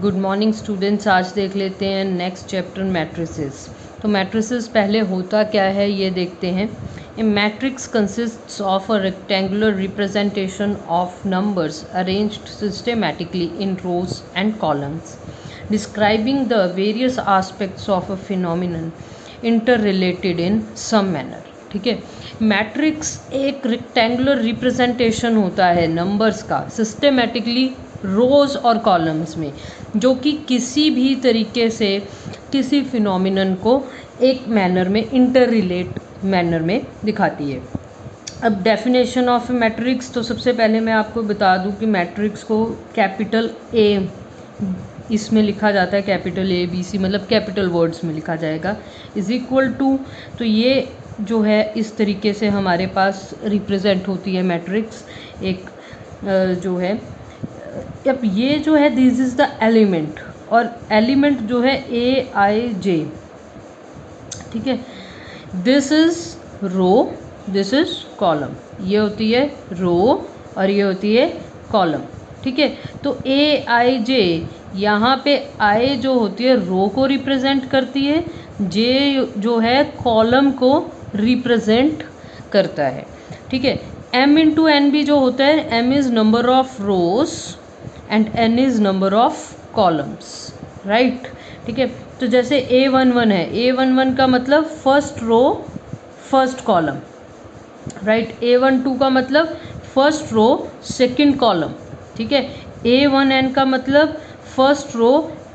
Good morning students. आज देख लेते हैं नेक्स्ट चैप्टर मैट्रिसेस। तो मैट्रिसेस पहले होता क्या है ये देखते हैं। A matrix consists of a rectangular representation of numbers arranged systematically in rows and columns describing the various aspects of a phenomenon interrelated in some manner. ठीक है, मैट्रिक्स एक रेक्टेंगुलर रिप्रेजेंटेशन होता है नंबर्स का systematically रोज़ और columns में, जो कि किसी भी तरीके से किसी फिनोमिनन को एक मैनर में इंटर रिलेट मैनर में दिखाती है। अब डेफिनेशन ऑफ मैट्रिक्स, तो सबसे पहले मैं आपको बता दूं कि मैट्रिक्स को कैपिटल ए इसमें लिखा जाता है, कैपिटल ए बी सी मतलब कैपिटल वर्ड्स में लिखा जाएगा, इज इक्वल टू। तो ये जो है इस तरीके से हमारे पास रिप्रेजेंट होती है मैट्रिक्स एक जो है। अब ये जो है दिस इज़ द एलिमेंट, और एलिमेंट जो है ए आई जे। ठीक है, this is row, this is column. ये होती है रो और ये होती है कॉलम। ठीक है, तो ए आई जे, यहाँ पे आई जो होती है रो को रिप्रेजेंट करती है, जे जो है कॉलम को रिप्रेजेंट करता है। ठीक है, m इंटू एन भी जो होता है, m is number of rows and n is number of columns, right. ठीक है, तो जैसे A11 है, A11 का मतलब first row first column, right. A12 का मतलब फर्स्ट रो सेकंड कॉलम। ठीक है, A1n का मतलब first row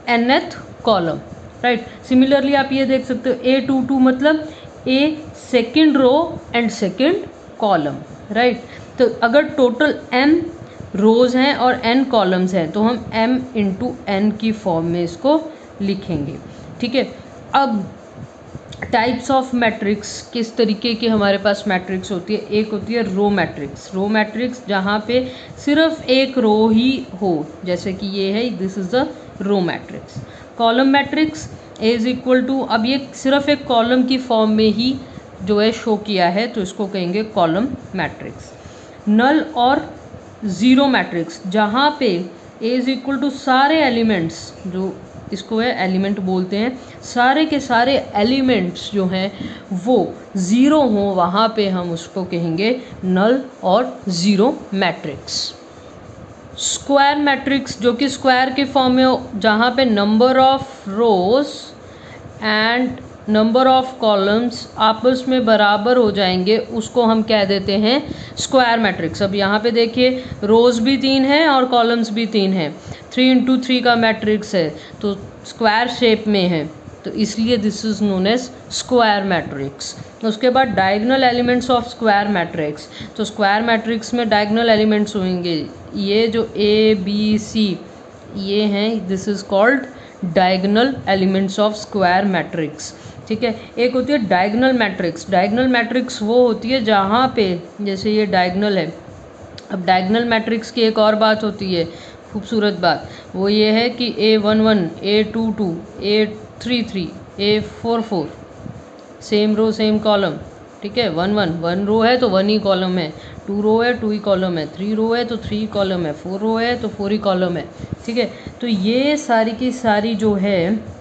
nth column, right. Similarly आप ये देख सकते हो A22 मतलब A second row and second column, right. तो अगर टोटल m रोज हैं और n कॉलम्स हैं तो हम m इंटू n की फॉर्म में इसको लिखेंगे। ठीक है, अब टाइप्स ऑफ मैट्रिक्स, किस तरीके की हमारे पास मैट्रिक्स होती है। एक होती है रो मैट्रिक्स, रो मैट्रिक्स जहाँ पे सिर्फ एक रो ही हो, जैसे कि ये है, this is the row matrix. Column matrix is equal to, अब ये सिर्फ एक कॉलम की फॉर्म में ही जो है शो किया है, तो इसको कहेंगे कॉलम मैट्रिक्स। नल और ज़ीरो मैट्रिक्स, जहाँ पे ए इज इक्वल टू सारे एलिमेंट्स, जो इसको है एलिमेंट बोलते हैं, सारे के सारे एलिमेंट्स जो हैं वो ज़ीरो हों, वहाँ पे हम उसको कहेंगे नल और ज़ीरो मैट्रिक्स। स्क्वायर मैट्रिक्स, जो कि स्क्वायर के फॉर्म में हो, जहाँ पे number of rows and number of columns आपस में बराबर हो जाएंगे, उसको हम कह देते हैं स्क्वायर मैट्रिक्स। अब यहाँ पे देखिए रोज भी 3 हैं और कॉलम्स भी 3 हैं, 3 इंटू 3 का मैट्रिक्स है, तो स्क्वायर शेप में है, तो इसलिए this is known as square matrix. उसके बाद diagonal elements of square matrix, तो स्क्वायर मैट्रिक्स में डायगोनल एलिमेंट्स होंगे, ये जो ए बी सी ये हैं, this is called diagonal elements of square matrix. ठीक है, एक होती है डायगोनल मैट्रिक्स। डायगोनल मैट्रिक्स वो होती है जहाँ पे, जैसे ये डायगोनल है। अब डायगोनल मैट्रिक्स की एक और बात होती है, खूबसूरत बात, वो ये है कि A11 A22 A33 A44 same row same column. ठीक है, 1 रो है तो 1 ही कॉलम है, 2 रो है 2 ही कॉलम है, 3 रो है तो 3 कॉलम है, 4 रो है तो 4 ही कॉलम है। ठीक है, तो ये सारी की सारी जो है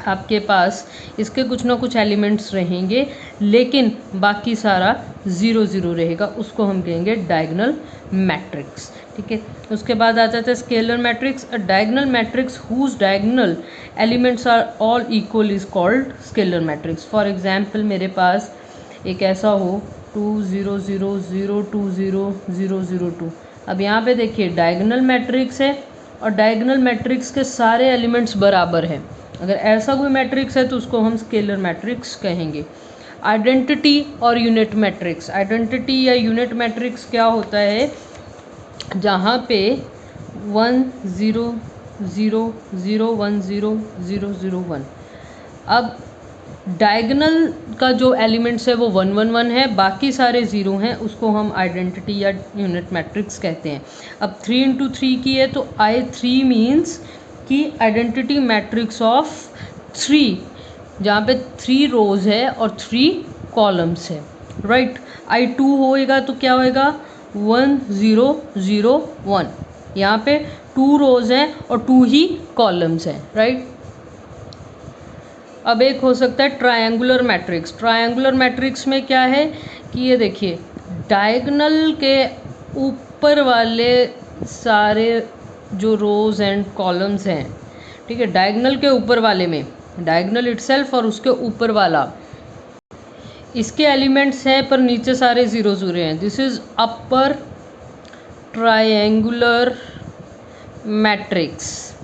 आपके पास इसके कुछ ना कुछ एलिमेंट्स रहेंगे, लेकिन बाकी सारा 0 0 रहेगा, उसको हम कहेंगे डायगोनल मैट्रिक्स। ठीक है, उसके बाद आ जाता है scalar matrix. A diagonal matrix whose diagonal elements are all equal is called scalar matrix. For example मेरे पास एक ऐसा हो 2 0 0 0 2 0 0 0 2। अब यहाँ पे देखिए डायगोनल मैट्रिक्स है और डायगोनल मैट्रिक्स के सारे एलिमेंट्स बराबर हैं। अगर ऐसा कोई मैट्रिक्स है तो उसको हम स्केलर मैट्रिक्स कहेंगे। आइडेंटिटी और यूनिट मैट्रिक्स, आइडेंटिटी या यूनिट मैट्रिक्स क्या होता है, जहाँ पे 1 0 0 0 1 0 0 0 1। अब डायगोनल का जो एलिमेंट्स है वो 1 1 1 है, बाकी सारे 0 हैं, उसको हम आइडेंटिटी या यूनिट मैट्रिक्स कहते हैं। अब 3 इंटू 3 की है तो I3 मीन्स कि आइडेंटिटी मैट्रिक्स ऑफ 3, जहाँ पे 3 रोज है और 3 कॉलम्स है, राइट। I2 होएगा तो क्या होएगा 1 0 0 1, यहाँ पे 2 रोज हैं और 2 ही कॉलम्स हैं, राइट। अब एक हो सकता है ट्रायंगुलर मैट्रिक्स। ट्रायंगुलर मैट्रिक्स में क्या है कि ये देखिए डायगोनल के ऊपर वाले सारे जो रोज एंड कॉलम्स हैं, ठीक है, डायगोनल के ऊपर वाले में, डायगोनल इटसेल्फ और उसके ऊपर वाला, इसके एलिमेंट्स हैं पर नीचे सारे ज़ीरो ज़ीरो हैं। This is upper triangular matrix,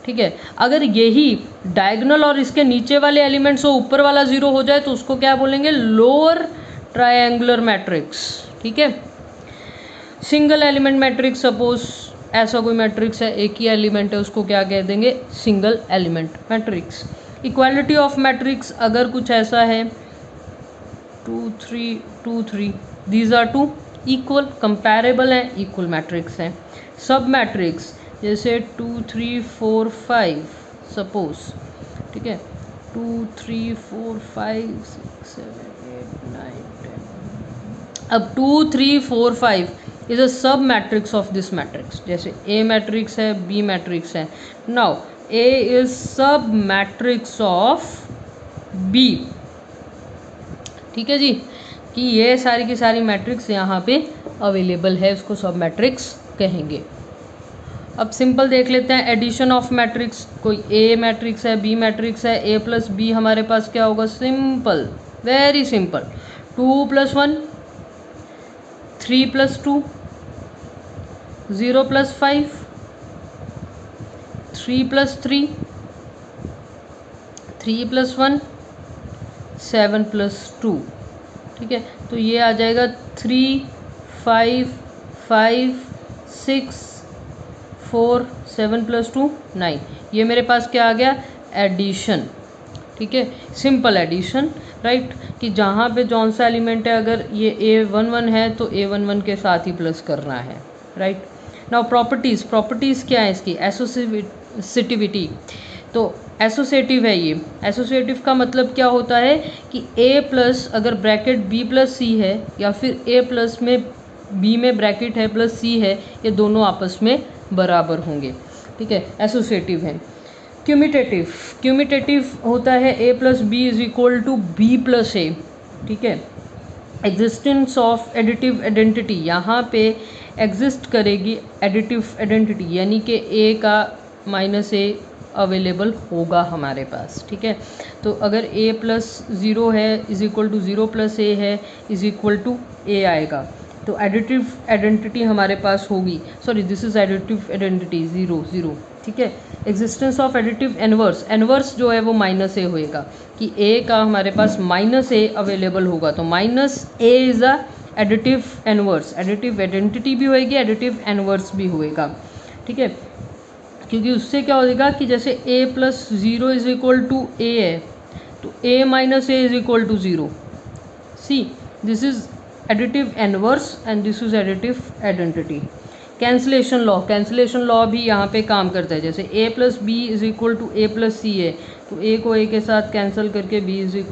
ठीक है। अगर यही डायगोनल और इसके नीचे वाले एलिमेंट्स हो, ऊपर वाला ज़ीरो हो जाए तो उसको क्या बोलेंगे, लोअर ट्रायंगुलर मैट्रिक्स, ठीक है। सिंगल एलिमेंट मैट्रिक्स, सपोज ऐसा कोई मैट्रिक्स है, एक ही एलिमेंट है, उसको क्या कह देंगे, single element matrix. Equality of matrix अगर कुछ ऐसा है 2 3 2 3, these are two equal, comparable हैं, इक्वल मैट्रिक्स हैं। सब मैट्रिक्स जैसे 2 3 4 5 सपोज, ठीक है, 2 3 4 5 6 7 8 9 10। अब 2 3 4 5 इज अ सब मैट्रिक्स ऑफ दिस मैट्रिक्स। जैसे ए मैट्रिक्स है, बी मैट्रिक्स है, नाउ ए इज सब मैट्रिक्स ऑफ बी, ठीक है जी, कि ये सारी की सारी मैट्रिक्स यहाँ पे अवेलेबल है, उसको सब मैट्रिक्स कहेंगे। अब सिंपल देख लेते हैं एडिशन ऑफ मैट्रिक्स। कोई ए मैट्रिक्स है, बी मैट्रिक्स है, ए प्लस बी हमारे पास क्या होगा, सिंपल, वेरी सिंपल, 2 + 1 3 + 2 0 + 5 3 + 3 3 + 1 7 + 2, ठीक है। तो ये आ जाएगा 3 5 5 6 4 7 + 2 9। ये मेरे पास क्या आ गया, एडिशन, ठीक है, सिंपल एडिशन, राइट, कि जहाँ पे जौन सा एलिमेंट है, अगर ये A11 है तो A11 के साथ ही प्लस करना है, राइट। नाउ प्रॉपर्टीज़ क्या है इसकी, एसोसिएटिविटी। तो एसोसिएटिव है ये। एसोसिएटिव का मतलब क्या होता है कि A+ अगर ब्रैकेट B + C है, या फिर A+ में B में ब्रैकेट है प्लस C है, ये दोनों आपस में बराबर होंगे, ठीक है, एसोसिएटिव है। क्यूमिटेटिव होता है A + B = B + A, ठीक है। एग्जिस्टेंस ऑफ एडिटिव आइडेंटिटी, यहाँ पे एग्जिस्ट करेगी एडिटिव आइडेंटिटी, यानी कि A का -A अवेलेबल होगा हमारे पास, ठीक है। तो अगर A + 0 है = 0 + A है = A आएगा, तो एडिटिव आइडेंटिटी हमारे पास होगी, sorry this is additive identity 0 0, ठीक है। एग्जिस्टेंस ऑफ एडिटिव एनवर्स जो है वो -A होएगा, कि A का हमारे पास -A अवेलेबल होगा, तो -A is a additive inverse, additive identity भी होएगी, एडिटिव एनवर्स भी होएगा, ठीक है। क्योंकि उससे क्या होगा कि जैसे A + 0 = A है, तो A - A = 0। See this is additive inverse and this is additive identity. Cancellation law भी यहाँ पे काम करता है। जैसे A + B = A + C है, तो A को A के साथ कैंसिल करके B =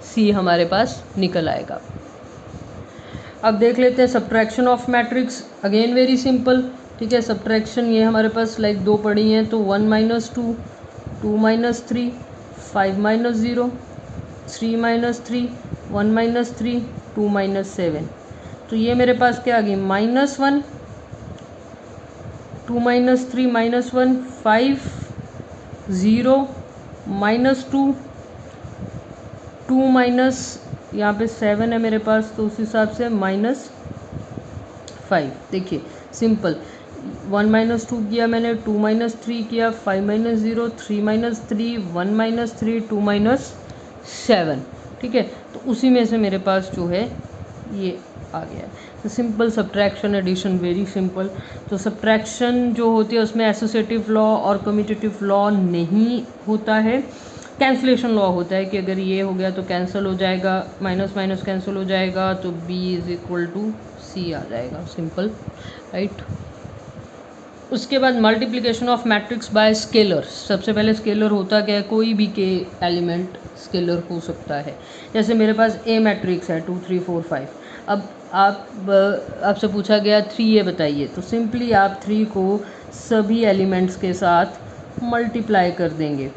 C हमारे पास निकल आएगा। अब देख लेते हैं subtraction of matrix. Again very simple, ठीक है। सब्ट्रैक्शन ये हमारे पास लाइक 2 पड़ी हैं, तो 1 - 2 2 - 3 5 - 0 3 - 3 1 - 3 2 - 7। तो ये मेरे पास क्या आ गई, -1 2 - 3 -1 5 0 -2 2 माइनस यहाँ पे 7 है मेरे पास, तो उस हिसाब से -5। देखिए सिंपल, 1 - 2 किया मैंने, 2 - 3 किया, 5 - 0 3 - 3 1 - 3 2 - 7, ठीक है। तो उसी में से मेरे पास जो है ये आ गया। तो simple subtraction addition, very simple. तो सब्ट्रैक्शन जो होती है उसमें एसोसिएटिव लॉ और कम्यूटेटिव लॉ नहीं होता है, कैंसिलेशन लॉ होता है कि अगर ये हो गया तो कैंसिल हो जाएगा, माइनस माइनस कैंसिल हो जाएगा, तो B = C आ जाएगा, सिंपल, राइट। उसके बाद multiplication of matrix bye scalar. सबसे पहले स्केलर होता क्या है, कोई भी के एलिमेंट स्केलर हो सकता है। जैसे मेरे पास A मैट्रिक्स है 2 3 4 5। अब आपसे पूछा गया 3A बताइए, तो सिंपली आप 3 को सभी एलिमेंट्स के साथ मल्टीप्लाई कर देंगे,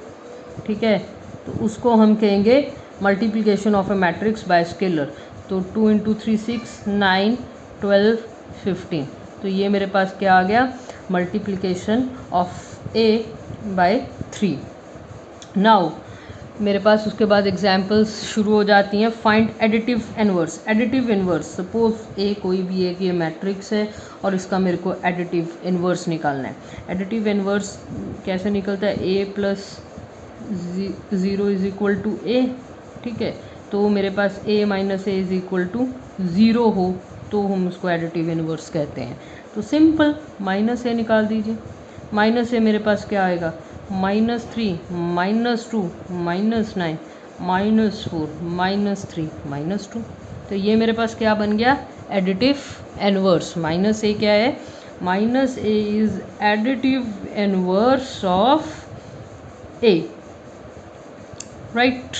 ठीक है। तो उसको हम कहेंगे multiplication of A matrix bye scalar. तो 2 इंटू 3 6 9 12 15। तो ये मेरे पास क्या आ गया, multiplication of A by 3। Now मेरे पास उसके बाद एग्जाम्पल्स शुरू हो जाती हैं। Find additive inverse. Additive inverse, suppose A कोई भी एक ये मैट्रिक्स है और इसका मेरे को एडिटिव इनवर्स निकालना है। एडिटिव इनवर्स कैसे निकलता है, A plus 0 is equal to A, ठीक है। तो मेरे पास A minus A is equal to 0 हो तो हम उसको एडिटिव इनवर्स कहते हैं। तो सिंपल माइनस ए निकाल दीजिए। माइनस ए मेरे पास क्या आएगा, -3 -2 -9 -4 -3 -2। तो ये मेरे पास क्या बन गया, एडिटिव इनवर्स। माइनस ए क्या है, minus A is additive inverse of A, right.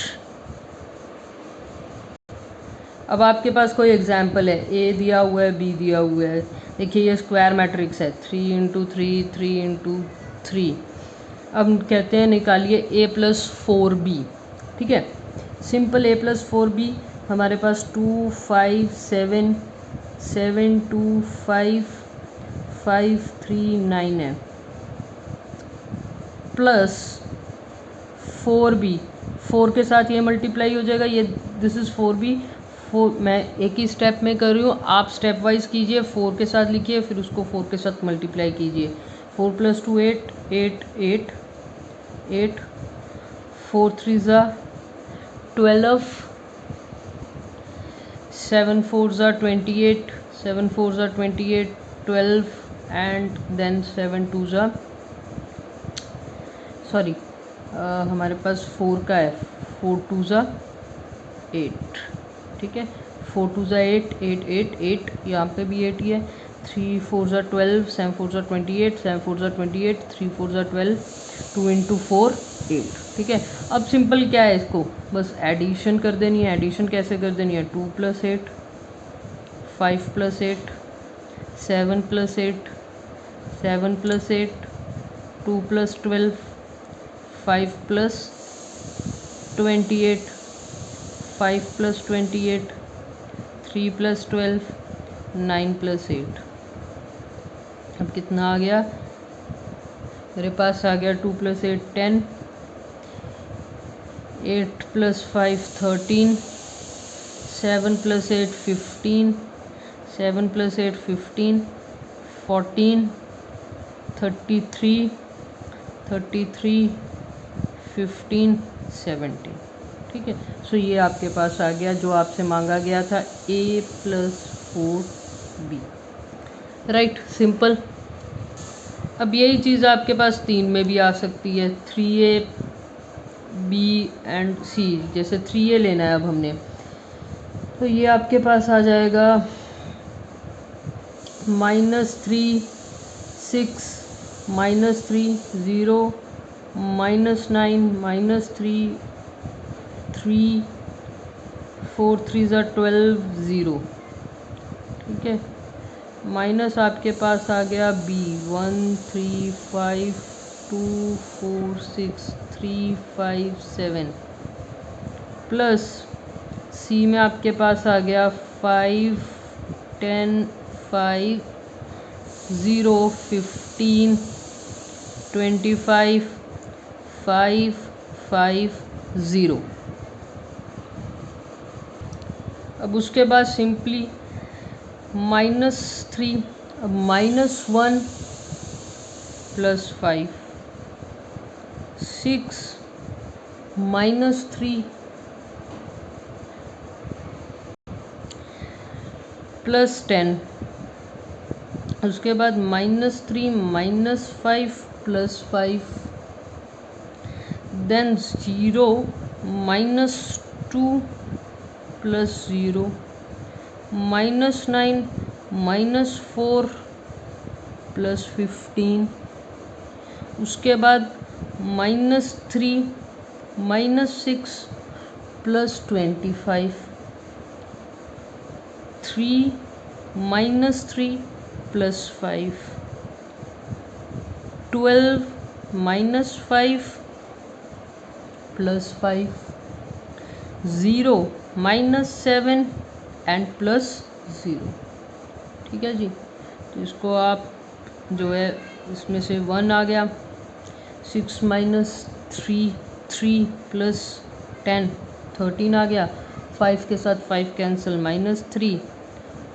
अब आपके पास कोई एग्जाम्पल है, ए दिया हुआ है, बी दिया हुआ है। देखिए ये स्क्वायर मैट्रिक्स है, 3 इंटू 3 3 इंटू 3। अब कहते हैं निकालिए a प्लस 4b, ठीक है। सिंपल a प्लस 4b हमारे पास 2 5 7 7 2 5 5 3 9 है, प्लस 4b, 4 के साथ ये मल्टीप्लाई हो जाएगा, ये दिस इज़ 4b। 4 मैं एक ही स्टेप में कर रही हूँ, आप स्टेप वाइज कीजिए। 4 के साथ लिखिए, फिर उसको 4 के साथ मल्टीप्लाई कीजिए। 4 + 2 8 8 8 8 4 3 ज़ा 12 7 4 ज़ा 28 7 4 ज़ा 28 12 एंड देन 7 2 ज़ा सॉरी हमारे पास 4 का है, 4 2 ज़ा 8, ठीक है। 4 2 ज़ा 8 8 8 8, यहाँ पे भी 8 ही है। 3 4 ज़ा 12 7 4 ज़ा 28 7 4 ज़ा 28 3 4 ज़ा 12 2 इंटू 4 8, ठीक है। अब सिंपल क्या है, इसको बस एडिशन कर देनी है। एडिशन कैसे कर देनी है, 2 + 8 5 + 8 7 + 8 7 + 8 2 + 12 5 + 28 5 + 28 3 + 12 9 + 8। अब कितना आ गया मेरे पास, आ गया 2 + 8 10 8 + 5 13 7 + 8 15 7 + 8 15 14 33 33 15 17, ठीक है। सो ये आपके पास आ गया जो आपसे मांगा गया था, a + 4b, राइट, सिंपल। अब यही चीज़ आपके पास 3 में भी आ सकती है, 3a b एंड c। जैसे 3a लेना है अब हमने, तो ये आपके पास आ जाएगा -3 6 -3 0 -9 -3 3 4 3 ज़ा 12 0, ठीक है। माइनस आपके पास आ गया b 1 3 5 2 4 6 3 5 7, प्लस c में आपके पास आ गया 5 10 5 0 15 25 5 5 0। अब उसके बाद सिंपली -3, अब -1 + 5 6 -3 + 10, उसके बाद -3 -5 + 5 देन 0 -2 + 0 -9 -4 + 15, उसके बाद -3 -6 + 25 3 -3 + 5 12 minus 5 plus 5, 0 minus 7 and plus 0। ठीक है जी। तो इसको आप जो है इसमें से 1 आ गया, 6 माइनस 3 3 प्लस 10 13 आ गया, 5 के साथ 5 कैंसिल, माइनस 3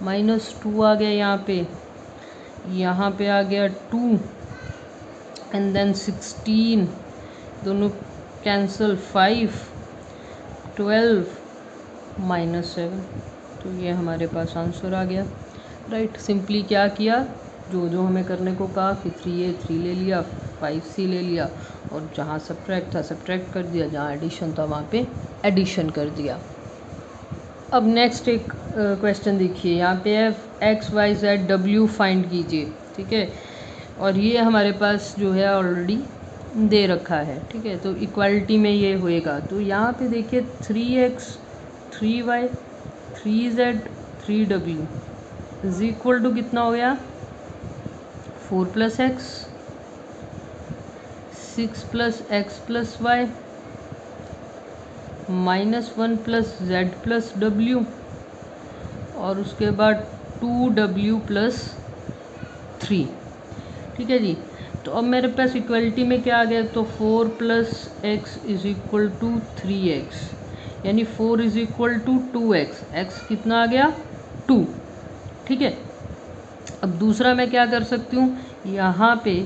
माइनस 2 आ गया, यहाँ पे आ गया 2 एंड देन 16, दोनों कैंसिल, 5 12 माइनस 7। तो ये हमारे पास आंसर आ गया। राइट, सिंपली क्या किया, जो हमें करने को कहा कि 3a 3 ले लिया, 5c ले लिया, और जहाँ सब्ट्रैक्ट था सब्ट्रैक्ट कर दिया, जहाँ एडिशन था वहाँ पे एडिशन कर दिया। अब नेक्स्ट एक क्वेश्चन देखिए, यहाँ पे है x y z w find कीजिए। ठीक है, और ये हमारे पास जो है ऑलरेडी दे रखा है। ठीक है, तो इक्वालिटी में ये होएगा। तो यहाँ पे देखिए 3x 3y 3z 3w is equal to कितना हो गया, 4 plus X 6 plus X plus Y minus 1 plus Z plus W, और उसके बाद 2w प्लस 3। ठीक है जी। तो अब मेरे पास इक्वलिटी में क्या आ गया, तो 4 plus X is equal to 3x, यानी 4 is equal to 2x, x कितना आ गया 2। ठीक है, अब दूसरा मैं क्या कर सकती हूँ, यहाँ पे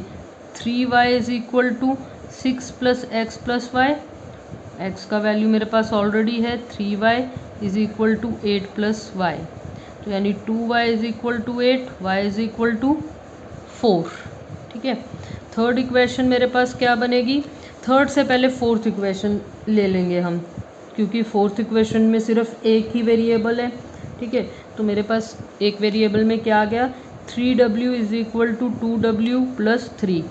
3y is equal to 6 plus X plus Y, X का वैल्यू मेरे पास ऑलरेडी है, 3y is equal to 8 plus Y, तो यानी 2y is equal to 8, y is equal to 4। ठीक है, थर्ड इक्वेशन मेरे पास क्या बनेगी, थर्ड से पहले फोर्थ इक्वेशन ले लेंगे हम, क्योंकि फोर्थ इक्वेशन में सिर्फ एक ही वेरिएबल है। ठीक है, तो मेरे पास एक वेरिएबल में क्या आ गया, 3w is equal to 2w plus 3,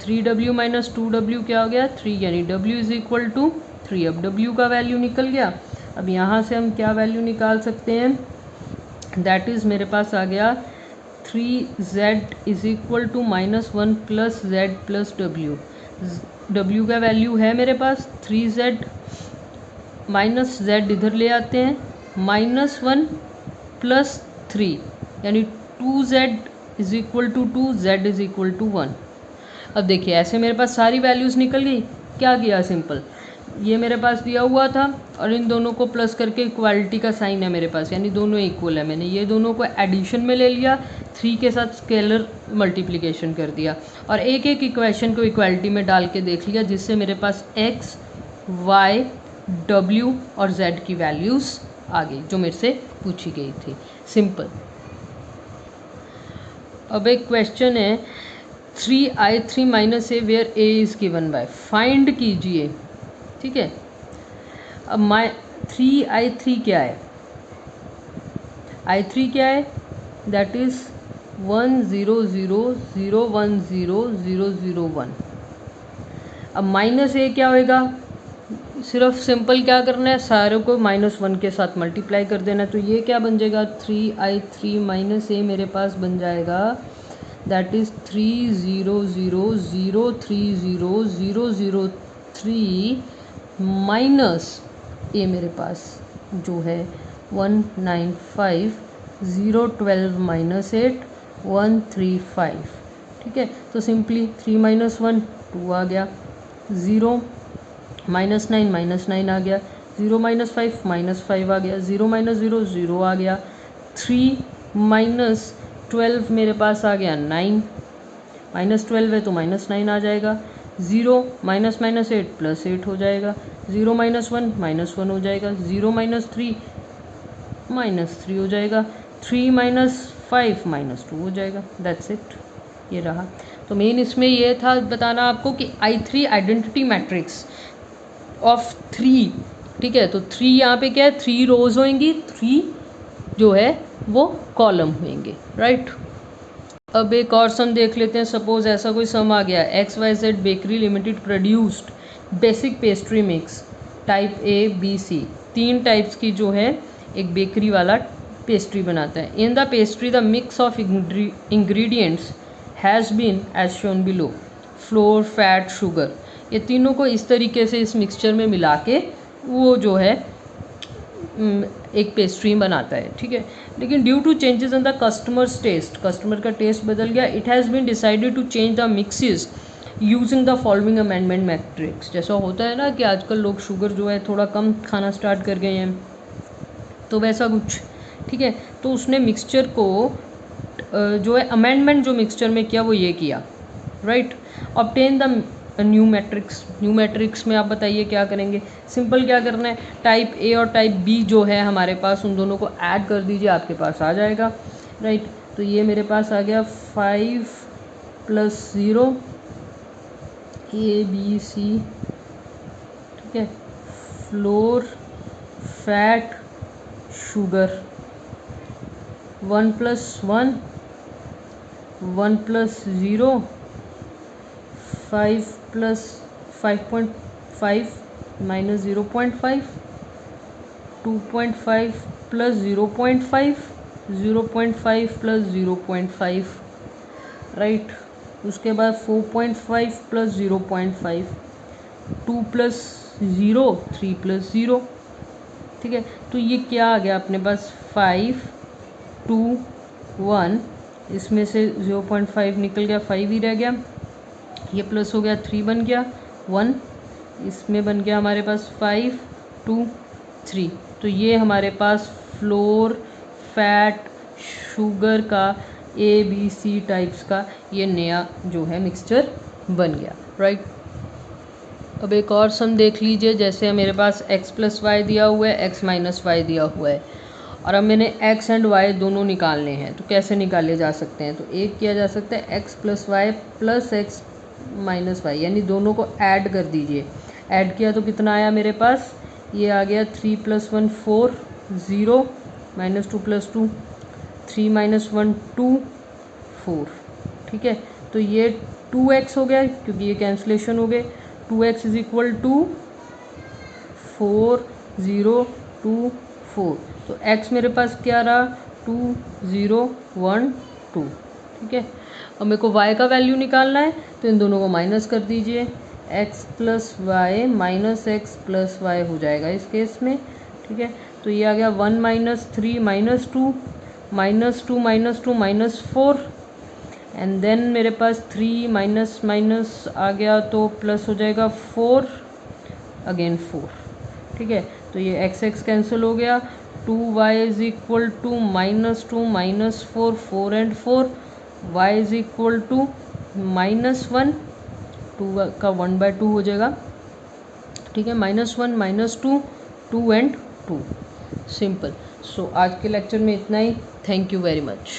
3w minus 2w क्या हो गया 3, यानी w इज इक्वल टू 3। अब w का वैल्यू निकल गया। अब यहाँ से हम क्या वैल्यू निकाल सकते हैं, दैट इज़ मेरे पास आ गया 3z is equal to minus 1 plus z plus W. w का वैल्यू है मेरे पास 3z, माइनस z इधर ले आते हैं, माइनस 1 प्लस 3, यानी 2z is equal to 2, z is equal to 1। अब देखिए ऐसे मेरे पास सारी वैल्यूज़ निकल गई। क्या किया, सिंपल ये मेरे पास दिया हुआ था और इन दोनों को प्लस करके इक्वालिटी का साइन है मेरे पास, यानी दोनों इक्वल है, मैंने ये दोनों को एडिशन में ले लिया, 3 के साथ स्केलर मल्टीप्लिकेशन कर दिया और एक एक इक्वेशन को इक्वालिटी में डाल के देख लिया, जिससे मेरे पास x y w और z की वैल्यूज़ आ गई जो मेरे से पूछी गई थी। सिंपल। अब एक क्वेश्चन है 3i3 minus A where a is given by, find कीजिए। ठीक है, अब 3i3 क्या है, i3 क्या है, दैट इज़ 1 0 0 0 1 0 0 0 1। अब माइनस ए क्या होएगा, सिर्फ सिंपल क्या करना है, सारे को -1 के साथ मल्टीप्लाई कर देना है। तो ये क्या बन जाएगा, 3i3 माइनस ए मेरे पास बन जाएगा, दैट इज़ 3 0 0 0 3 0 0 0 3 माइनस ए मेरे पास जो है 195 0 12 माइनस 8 135। ठीक है, तो सिंपली 3 माइनस 1 2 आ गया, 0 माइनस 9 माइनस 9 आ गया, 0 माइनस 5 माइनस 5 आ गया, 0 माइनस 0 0 आ गया, 3 माइनस 12 मेरे पास आ गया 9, माइनस 12 है तो माइनस 9 आ जाएगा, 0 माइनस माइनस 8 प्लस 8 हो जाएगा, 0 माइनस 1 माइनस 1 हो जाएगा, 0 माइनस 3 माइनस 3 हो जाएगा, 3 माइनस 5 माइनस 2 हो जाएगा। दैट्स इट, ये रहा। तो मेन इसमें ये था बताना आपको कि I3 आइडेंटिटी मैट्रिक्स ऑफ 3। ठीक है, तो 3 यहाँ पे क्या है, 3 रोज होंगी, 3 जो है वो कॉलम होंगे। राइट, अब एक और सम देख लेते हैं। सपोज ऐसा कोई सम आ गया, XYZ bakery limited produced basic pastry mix type A B C, 3 types की जो है एक बेकरी वाला पेस्ट्री बनाता है। In the pastry the mix of ingredients has been as shown below. Flour, fat, sugar, ये तीनों को इस तरीके से इस मिक्सचर में मिला के वो जो है एक पेस्ट्री बनाता है, ठीक है। लेकिन due to changes in the customer's taste, customer का टेस्ट बदल गया, it has been decided to change the mixes using the following amendment matrix. जैसा होता है ना कि आजकल लोग शुगर जो है थोड़ा कम खाना स्टार्ट कर गए हैं, तो वैसा कुछ, ठीक है। तो उसने मिक्सचर को जो है अमेंडमेंट जो मिक्सचर में किया वो ये किया, right. Obtain the new matrix, new matrix में आप बताइए क्या करेंगे। सिंपल क्या करना है, टाइप ए और टाइप बी जो है हमारे पास, उन दोनों को ऐड कर दीजिए, आपके पास आ जाएगा, राइट। तो ये मेरे पास आ गया 5 + 0 ABC, ठीक है। Floor, fat, sugar, 1 + 1 1 + 0 5 + 5.5 - 0.5 2.5 + 0.5 0.5 + 0.5, right. उसके बाद 4.5 + 0.5 2 + 0 3 + 0, ठीक है। तो ये क्या आ गया अपने पास 5 2 1, इसमें से 0.5 निकल गया, 5 ही रह गया, ये प्लस हो गया 3 बन गया 1, इसमें बन गया हमारे पास 5 2 3। तो ये हमारे पास फ्लोर, फैट, शुगर का ABC टाइप्स का ये नया जो है मिक्सचर बन गया, राइट। अब एक और सम देख लीजिए। जैसे मेरे पास x + y दिया हुआ है, x - y दिया हुआ है, और अब मैंने x एंड y दोनों निकालने हैं। तो कैसे निकाले जा सकते हैं, तो एक किया जा सकता है x + y + x - y, यानी दोनों को ऐड कर दीजिए। ऐड किया तो कितना आया मेरे पास, ये आ गया 3 + 1 4 0 -2 + 2 3 - 1 2 4, ठीक है। तो ये 2x हो गया क्योंकि ये कैंसलेशन हो गए। 2x = 4 0 2 4, तो x मेरे पास क्या रहा 2 0 1 2, ठीक है। अब मेरे को y का वैल्यू निकालना है, तो इन दोनों को माइनस कर दीजिए, x + y - x + y हो जाएगा इस केस में, ठीक है। तो ये आ गया 1 - 3 - 2 -2 - 4, एंड देन मेरे पास 3 माइनस आ गया तो प्लस हो जाएगा 4 अगेन 4, ठीक है। तो ये x कैंसिल हो गया। 2y = -2 - 4 4 एंड 4, y = -1, 2 का 1/2 हो जाएगा, ठीक है। -1 - 2 2 एंड 2, सिंपल। सो आज के लेक्चर में इतना ही। Thank you very much.